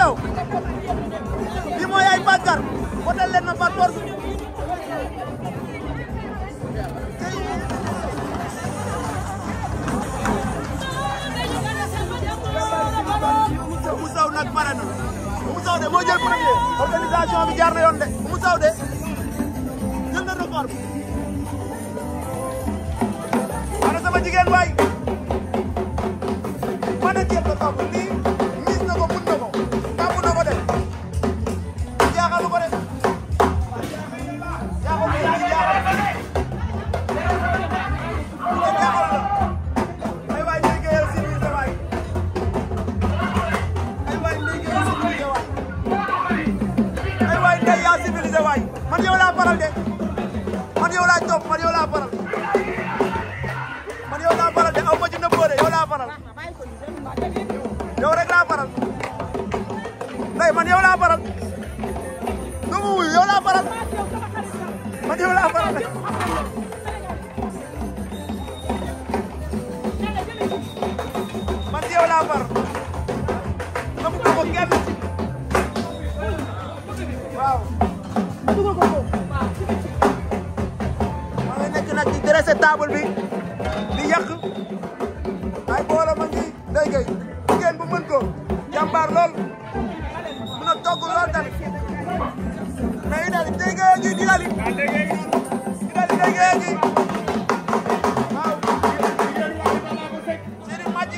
ndaw bi mooy ay bàkkar wotal leen ma par force Oumou Sow nag pare na Oumou Sow de moo jël premier organisation bi jaar na yoon de Oumou Sow de jël na record bi ana sama jigéen waay man a jéem a topp lii gis na ko mun na ko tàmm na ko de jaaxalu ko de man yow laa faral de man yow laa topp man yow laa faral de aw ma ci nëbboo de yow laa faral yow rek laa faral ndey man yow laa faral du mu wuyu yow laa faral man yow laa faral man yow laa faral nëbb ko kenn waaw ma ngi nekk nag di dressé table bi di yàq ay boole ma ngi déggee jigéen bu mën ko jàmbaar lool mën a togg lool tamit mais daal déggee gi di daal déggee gi waaw siri maji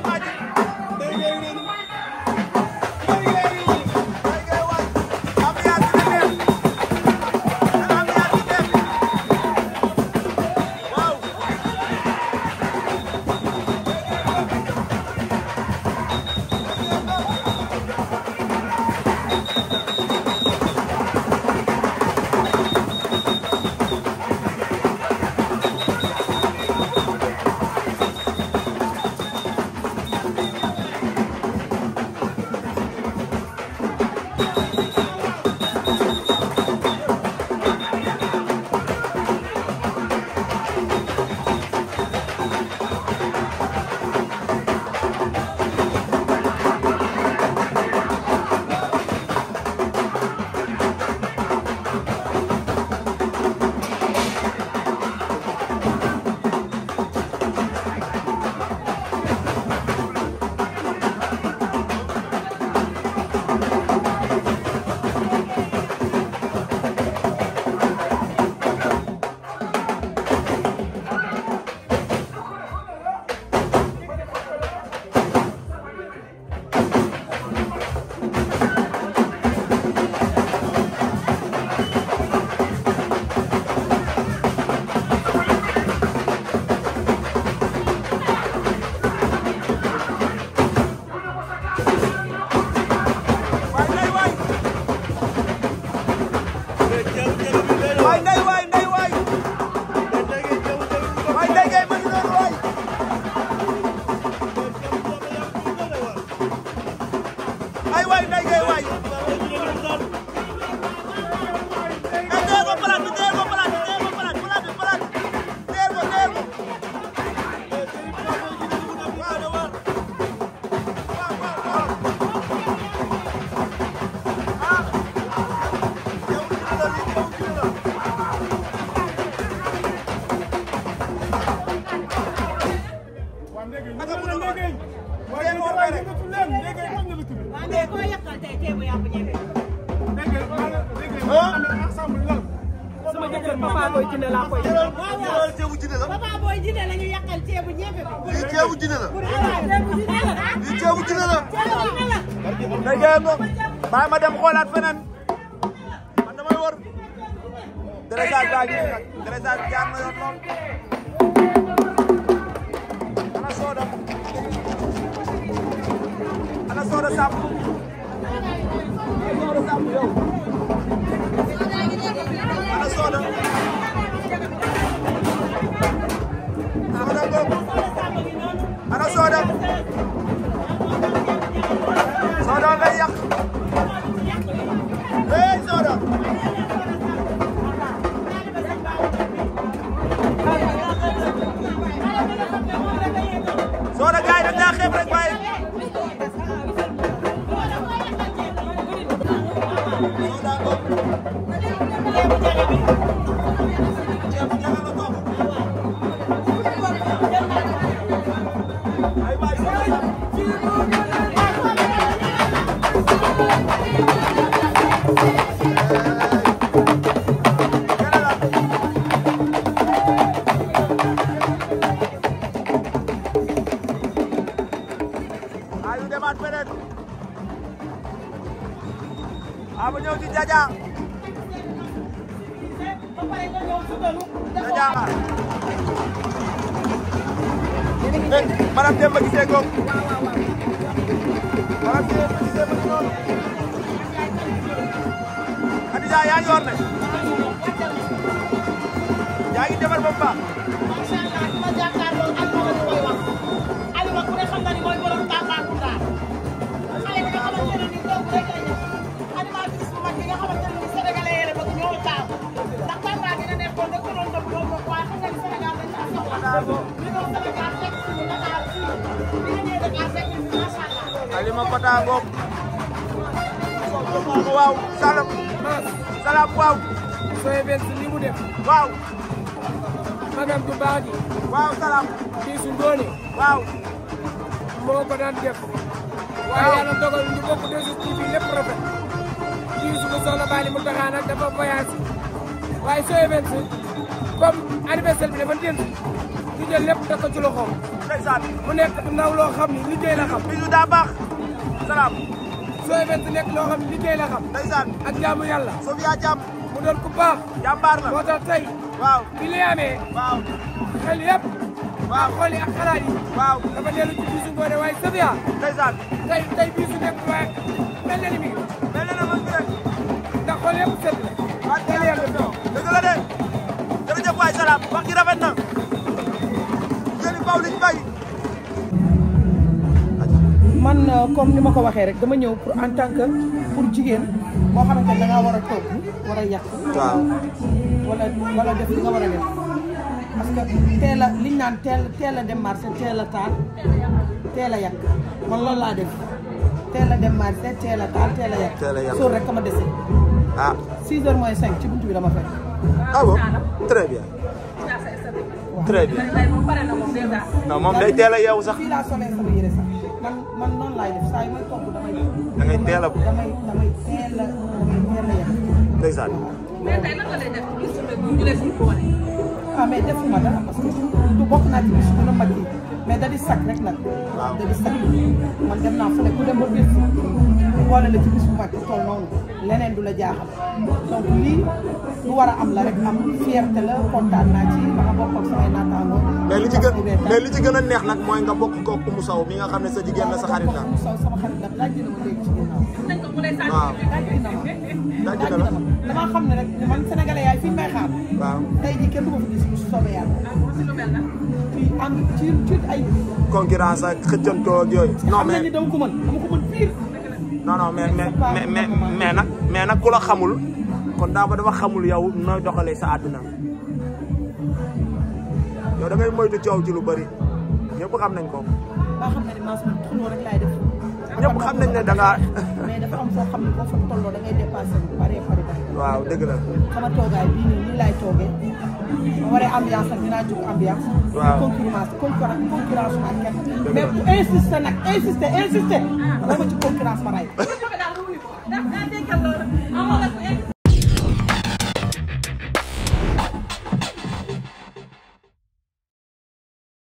sama jëkkër Papa Boy Djiné laa koy ceebu Djiné la Papa Boy Djiné la ñu yàqal ceebu ñebe bi. lii ceebu Djiné la lii ceebu Djiné la dégg nga bàyyi ma dem xoolaat feneen man damay wër dressage baa ngi nag dressage bi jaar na yoon lool ana Soda Samb ana Soda ana Soda Soda ngay yàq hey Soda Soda gaay dañ laa xeeb rek waaye Ama ñëw ci Jaja. Jaja. Madame Demba gisee ko. Madame Demba gisee ko noonu. Adja yaa ngi yor ne. yaa ngi defar ba mu baax. macha allah ma jàkkaarloo ak moom la ñu koy wax. Alima ku ne xam na ni mooy borom Tambacounda. xale bi nga xamante ne nii doomu rek la ñu. animatrice bu mag bi nga xamante ne nii sénégalais yére bëgg ñoo taaw. ndax Tamba dina nekkoon da ko doon dëpp loolu moom waaye xam nga ni Sénégal dañ caa soxla. li doon Sénégal fekk si Dakar fii. li nga ñëwee Dakar fekk si macha allah. Alima Kota boobu. waaw Salam. Salam waaw. sooy benn li mu def. waaw. magam du baax gi. waaw Salam. kii su Ngoné. waaw. moo ko daan def. waaye yàlla dogal ñu bokk dessus bi lépp rafet. kii su ko soxla Bali mu taxaa nag dafa voyage. waaye sooy benn comme anniversaire bi dafa dénk. ñu jël lépp teg ko ci loxoom. ndeysaan. mu nekk ndaw loo xam ni liggéey la xam. bisu daa baax. Salam. sooy benn nekk loo xam ni liggéey la xam. ndeysaan. ak jaamu yàlla. Sofia Thiam. mu doon ku baax. jàmbaar la. moo tax tey. waaw. bi li amee. waaw. xel yëpp. waaw xool yi ak xalaat yi. waaw. dafa dellu ci bisu Ngoné waaye Sofia. ndeysaan. tey bisu nekk waaye mel na ni mi ngi. mel na man bi rek. ndax xool yëpp set la. waaw teel a yàlla dëgg la de. jërëjëf waay Salam. wax ji rafet na. yéen i baw liñ bay. man comme ni ma ko waxee rek dama ñëw pour en tant que pour jigéen boo xamante ne da ngaa war a togg war a yàq. waaw. wala def li nga war a def parce que teel a liñ naan teel a dem marché teel a taal teel a yàq man loolu laa def teel a dem marché teel a taal teel a yàq. teel a yàq suur rek ka ma dese. ah. 6 heures moins 5 ci buntu bi dama fekk. ah bon très bien. très bien. non moom day teel a yeewu sax. fii laa solee sama yére sax man noonu laay def saa yu may togg damay. da ngay teel a. damay teel a yàq. ndeysaan. mais tey lan nga lay def ci biir ñu lay fi boole. ah mais defuma dara parce que du bokk naa ci bis bu la mag yi mais da di sac rek nag. waaw da di sac man dem naa fële ku dem ba biir boole la ci bis bu mag bi toll noonu leneen du la jaaxal donc lii lu war a am la rek am fierté la kontaan naa ci ba nga bokk ak samay naataango. mais li ci gën a neex nag mooy nga bokk koog Oumou Sow mi nga xam ne sa jigéen la sa xarit la. Oumou Sow sama xarit la laaj na ma léegi ci ginnaaw. waaw. laaj na ma damaa xam ne rek man sénégalais yaay fi ñu may xaar. waaw. tey jii kenn du ko fi gis bu soobee yàlla. fii am ci ay. concurrence ak xëccantoo ak yooyu. non xam mais nañ ni dama ko mën pire. non non mais nag ku la xamul kon dafa xamul yow nooy doxalee sa àdduna yow da ngay moytu coow ci lu bëri ñëpp xam nañ ko. ba xam ne ni maa sama xuloo rek laay def. ñëpp xam nañ ne da ngaa. mais dafa am foo xam ne boo fa tolloo da ngay dépassé bu bëree bëri. waaw dëgg la. sama toogaay bii nii laay toogee ma waree ambiance ak dinaa jóg ambiance. waaw concurrence ak kenn. mais bu insister nag insister boo ma ci concurrence ma ray